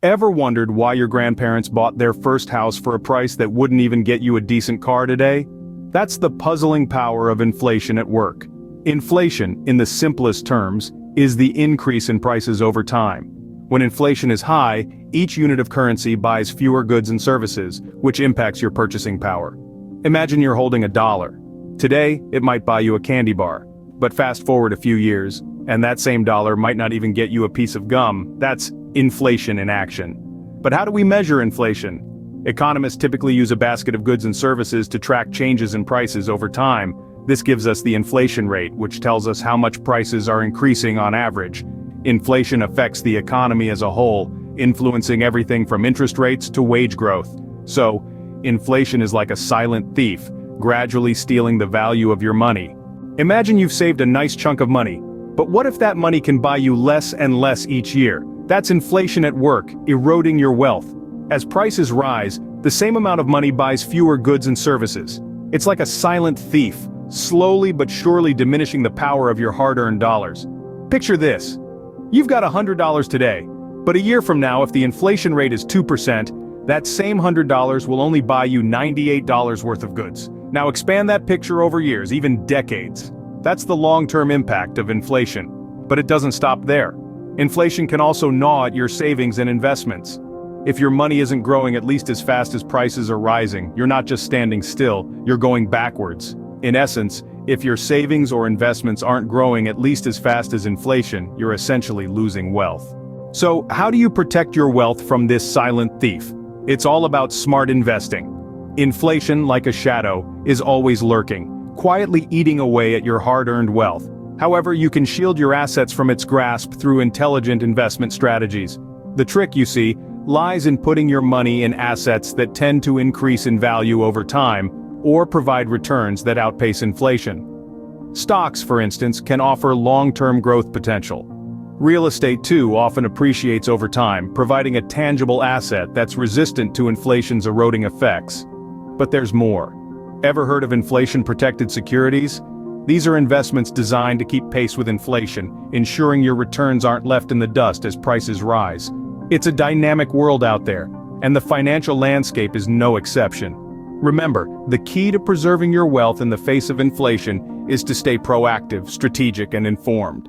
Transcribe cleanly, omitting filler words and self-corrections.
Ever wondered why your grandparents bought their first house for a price that wouldn't even get you a decent car today? That's the puzzling power of inflation at work. Inflation, in the simplest terms, is the increase in prices over time. When inflation is high, each unit of currency buys fewer goods and services, which impacts your purchasing power. Imagine you're holding $1. Today, it might buy you a candy bar. But fast forward a few years, and that same dollar might not even get you a piece of gum. That's inflation in action. But how do we measure inflation? Economists typically use a basket of goods and services to track changes in prices over time. This gives us the inflation rate, which tells us how much prices are increasing on average. Inflation affects the economy as a whole, influencing everything from interest rates to wage growth. So, inflation is like a silent thief, gradually stealing the value of your money. Imagine you've saved a nice chunk of money, but what if that money can buy you less and less each year? That's inflation at work, eroding your wealth. As prices rise, the same amount of money buys fewer goods and services. It's like a silent thief, slowly but surely diminishing the power of your hard-earned dollars. Picture this. You've got $100 today, but a year from now, if the inflation rate is 2%, that same $100 will only buy you $98 worth of goods. Now expand that picture over years, even decades. That's the long-term impact of inflation. But it doesn't stop there. Inflation can also gnaw at your savings and investments. If your money isn't growing at least as fast as prices are rising, you're not just standing still, you're going backwards. In essence, if your savings or investments aren't growing at least as fast as inflation, you're essentially losing wealth. So, how do you protect your wealth from this silent thief? It's all about smart investing. Inflation, like a shadow, is always lurking, quietly eating away at your hard-earned wealth. However, you can shield your assets from its grasp through intelligent investment strategies. The trick, you see, lies in putting your money in assets that tend to increase in value over time, or provide returns that outpace inflation. Stocks, for instance, can offer long-term growth potential. Real estate, too, often appreciates over time, providing a tangible asset that's resistant to inflation's eroding effects. But there's more. Ever heard of inflation-protected securities? These are investments designed to keep pace with inflation, ensuring your returns aren't left in the dust as prices rise. It's a dynamic world out there, and the financial landscape is no exception. Remember, the key to preserving your wealth in the face of inflation is to stay proactive, strategic, and informed.